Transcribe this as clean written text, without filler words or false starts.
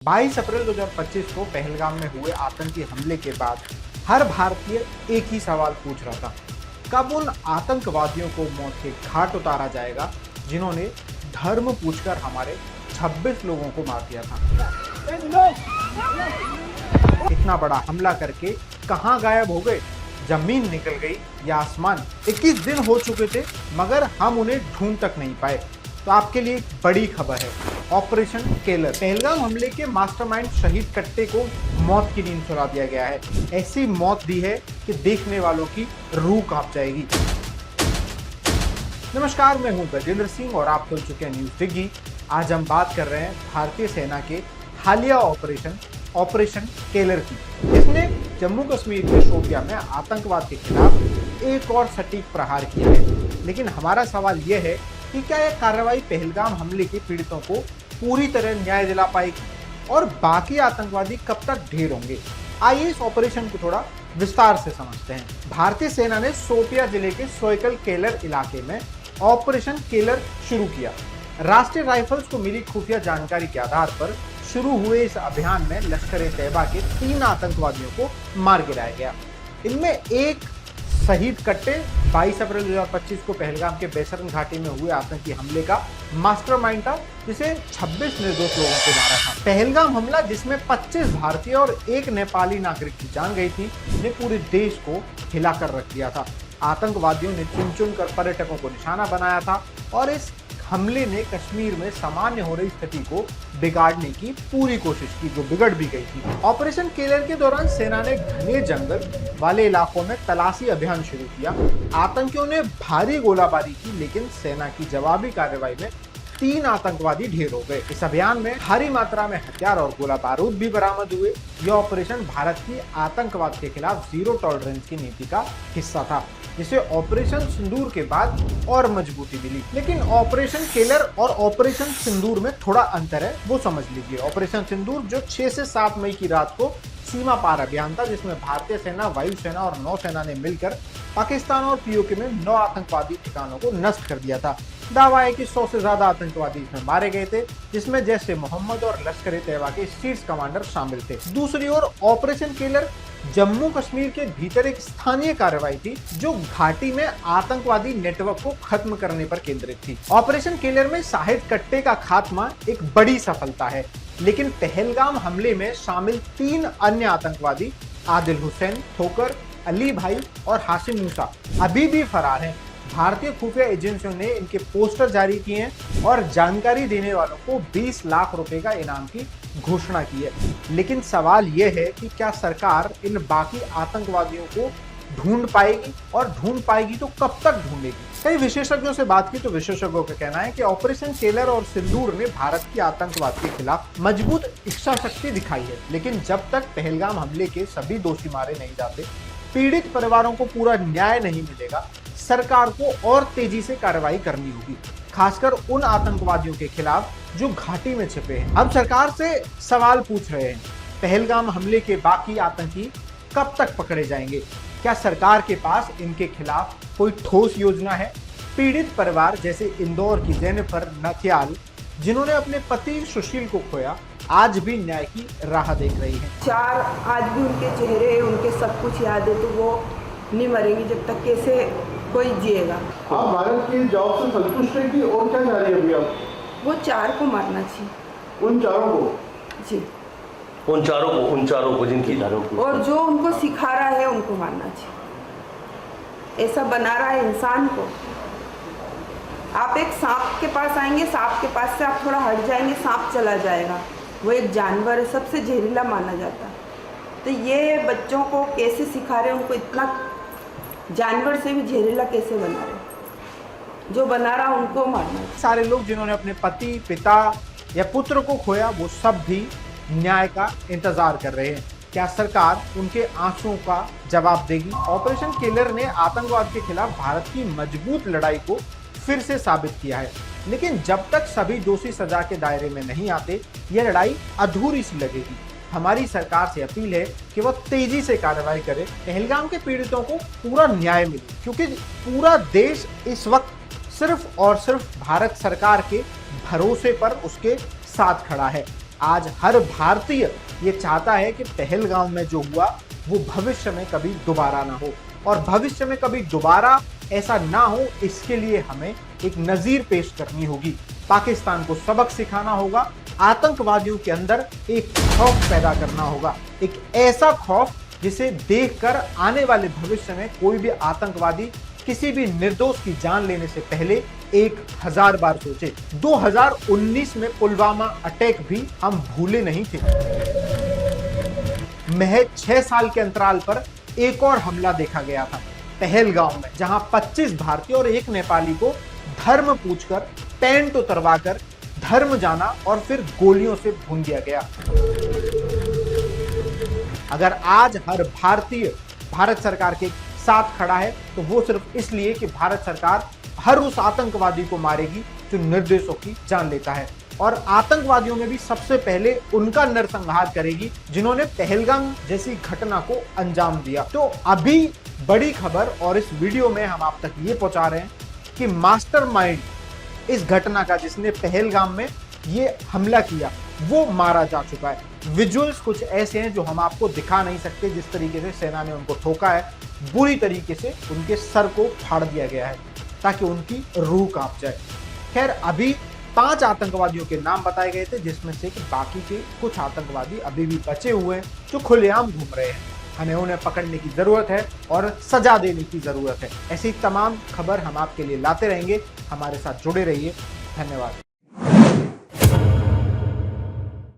22 अप्रैल 2025 को पहलगाम में हुए आतंकी हमले के बाद हर भारतीय एक ही सवाल पूछ रहा था, कब उन आतंकवादियों को मौत के घाट उतारा जाएगा जिन्होंने धर्म पूछकर हमारे 26 लोगों को मार दिया था। इतना बड़ा हमला करके कहां गायब हो गए? जमीन निकल गई या आसमान? 21 दिन हो चुके थे मगर हम उन्हें ढूंढ तक नहीं पाए। तो आपके लिए एक बड़ी खबर है, ऑपरेशन केलर। पहलगाम हमले के मास्टरमाइंड शहीद कट्टे को मौत की नींद सुला दिया गया है। ऐसी मौत दी है कि देखने वालों की रूह कांप जाएगी। नमस्कार, मैं हूं गजेंद्र सिंह और आप सुन चुके हैं न्यूज डिग्गी। आज हम बात कर रहे हैं भारतीय सेना के हालिया ऑपरेशन केलर की। इसने जम्मू कश्मीर के शोपियां में आतंकवाद के खिलाफ एक और सटीक प्रहार किया है। लेकिन हमारा सवाल यह है कि क्या यह कार्रवाई पहलगाम हमले के पीड़ितों को पूरी तरह न्याय दिला पाएगी और बाकी आतंकवादी कब तक ढेर होंगे? आइए इस ऑपरेशन को थोड़ा विस्तार से समझते हैं। भारतीय सेना ने शोपियां जिले के सोयकल केलर इलाके में ऑपरेशन केलर शुरू किया। राष्ट्रीय राइफल्स को मिली खुफिया जानकारी के आधार पर शुरू हुए इस अभियान में लश्कर-ए-तैयबा के 3 आतंकवादियों को मार गिराया गया। इनमें एक शहीद कट्टे 22 अप्रैल 2025 को पहलगाम के बेसरन घाटी में हुए आतंकी हमले का मास्टरमाइंड था, जिसे 26 निर्दोष लोगों को मारा था। पहलगाम हमला, जिसमें 25 भारतीय और 1 नेपाली नागरिक की जान गई थी, ने पूरे देश को हिलाकर रख दिया था। आतंकवादियों ने चुन चुन कर पर्यटकों को निशाना बनाया था और इस हमले ने कश्मीर में सामान्य हो रही स्थिति को बिगाड़ने की पूरी कोशिश की, जो बिगड़ भी गई थी। ऑपरेशन केलर के दौरान सेना ने घने जंगल वाले इलाकों में तलाशी अभियान शुरू किया। आतंकियों ने भारी गोलाबारी की, लेकिन सेना की जवाबी कार्रवाई में 3 आतंकवादी ढेर हो गए। इस अभियान में भारी मात्रा में हथियार और गोला बारूद भी बरामद हुए। यह ऑपरेशन भारत की आतंकवाद के खिलाफ जीरो टॉलरेंस की नीति का हिस्सा था, जिसे ऑपरेशन सिंदूर के बाद और मजबूती मिली। लेकिन ऑपरेशन केलर और ऑपरेशन सिंदूर में थोड़ा अंतर है, वो समझ लीजिए। ऑपरेशन सिंदूर जो 6 से 7 मई की रात को सीमा पार अभियान था, जिसमें भारतीय सेना, वायुसेना और नौसेना ने मिलकर पाकिस्तान और पीओके में 9 आतंकवादी ठिकानों को नष्ट कर दिया था। दावा है कि 100 से ज्यादा आतंकवादी इसमें मारे गए थे, जिसमें जैश-ए-मोहम्मद और लश्कर-ए-तैयबा के शीर्ष कमांडर शामिल थे। दूसरी ओर ऑपरेशन केलर जम्मू कश्मीर के भीतर एक स्थानीय कार्रवाई थी, जो घाटी में आतंकवादी नेटवर्क को खत्म करने पर केंद्रित थी। ऑपरेशन केलर में शाहिद कट्टे का खात्मा एक बड़ी सफलता है, लेकिन पहलगाम हमले में शामिल 3 अन्य आतंकवादी आदिल हुसैन, ठोकर, अली भाई और हाशिम मूसा अभी भी फरार हैं। भारतीय खुफिया एजेंसियों ने इनके पोस्टर जारी किए हैं और जानकारी देने वालों को 20 लाख रुपए का इनाम की घोषणा की है। लेकिन सवाल यह है कि क्या सरकार इन बाकी आतंकवादियों को ढूंढ पाएगी, और ढूंढ पाएगी तो कब तक ढूंढेगी? कई विशेषज्ञों से बात की तो विशेषज्ञों का कहना है कि ऑपरेशन केलर और सिंदूर ने भारत की आतंकवाद के खिलाफ मजबूत इच्छा शक्ति दिखाई है। लेकिन जब तक पहलगाम हमले के सभी दोषी मारे नहीं जाते, पीड़ित परिवारों को पूरा न्याय नहीं मिलेगा, सरकार को और तेजी से कार्रवाई करनी होगी, खासकर उन आतंकवादियों के खिलाफ जो घाटी में छिपे हैं। अब सरकार से सवाल पूछ रहे हैं, पहलगाम हमले के बाकी आतंकी कब तक पकड़े जाएंगे? क्या सरकार के पास इनके खिलाफ कोई ठोस योजना है? पीड़ित परिवार जैसे इंदौर की जेनिफर नथियाल, जिन्होंने अपने पति सुशील को खोया, आज भी न्याय की राह देख रही है। 4 आज भी उनके चेहरे, उनके सब कुछ याद है, तो वो नहीं मरेंगी जब तक कैसे कोई जिएगा। आप भारत की जॉब से संतुष्ट है कि और क्या चाह रही है अभी आप? वो 4 को मारना चाहिए। उन चारों को? जी, उन चारों को जिनकी और जो उनको सिखा रहा है उनको मारना चाहिए। ऐसा बना रहा है इंसान को। आप एक सांप के पास आएंगे, सांप के पास से आप थोड़ा हट जाएंगे, सांप चला जाएगा। वो एक जानवर है, सबसे जहरीला माना जाता है। तो ये बच्चों को कैसे सिखा रहे हैं, उनको इतना जानवर से भी जहरीला कैसे बना रहे? जो बना रहा उनको मारना। सारे लोग जिन्होंने अपने पति, पिता या पुत्र को खोया, वो सब भी न्याय का इंतजार कर रहे हैं। क्या सरकार उनके आंसुओं का जवाब देगी? ऑपरेशन केलर ने आतंकवाद के खिलाफ भारत की मजबूत लड़ाई को फिर से साबित किया है, लेकिन जब तक सभी दोषी सजा के दायरे में नहीं आते, यह लड़ाई अधूरी सी लगेगी। हमारी सरकार से अपील है कि वह तेजी से कार्रवाई करे, पहलगाम के पीड़ितों को पूरा न्याय मिले, क्योंकि पूरा देश इस वक्त सिर्फ और सिर्फ भारत सरकार के भरोसे पर उसके साथ खड़ा है। आज हर भारतीय ये चाहता है कि पहलगाम में जो हुआ वो भविष्य में कभी दोबारा ना हो, और भविष्य में कभी दोबारा ऐसा ना हो इसके लिए हमें एक नजीर पेश करनी होगी। पाकिस्तान को सबक सिखाना होगा, आतंकवादियों के अंदर एक खौफ पैदा करना होगा, एक ऐसा खौफ जिसे देखकर आने वाले भविष्य में कोई भी आतंकवादी किसी भी निर्दोष की जान लेने से पहले 1000 बार सोचे। 2019 में पुलवामा अटैक भी हम भूले नहीं थे। महज 6 साल के अंतराल पर एक और हमला देखा गया था पहलगाम में, जहां 25 भारतीय और 1 नेपाली को धर्म पूछकर, पैंट उतरवाकर धर्म जाना और फिर गोलियों से भून दिया गया। अगर आज हर भारतीय भारत सरकार के साथ खड़ा है तो वो सिर्फ इसलिए कि भारत सरकार हर उस आतंकवादी को मारेगी जो निर्दोषों की जान लेता है, और आतंकवादियों में भी सबसे पहले उनका नरसंहार करेगी जिन्होंने पहलगाम जैसी घटना को अंजाम दिया। तो अभी बड़ी खबर, और इस वीडियो में हम आप तक ये पहुंचा रहे हैं कि मास्टरमाइंड इस घटना का, जिसने पहलगाम में ये हमला किया, वो मारा जा चुका है। विजुअल्स कुछ ऐसे हैं जो हम आपको दिखा नहीं सकते। जिस तरीके से सेना ने उनको ठोका है, बुरी तरीके से उनके सर को फाड़ दिया गया है ताकि उनकी रूह कांप जाए। खैर, अभी 5 आतंकवादियों के नाम बताए गए थे, जिसमें से कि बाकी के कुछ आतंकवादी अभी भी बचे हुए हैं जो खुलेआम घूम रहे हैं। हमें उन्हें पकड़ने की जरूरत है और सजा देने की जरूरत है। ऐसी तमाम खबर हम आपके लिए लाते रहेंगे। हमारे साथ जुड़े रहिए। धन्यवाद।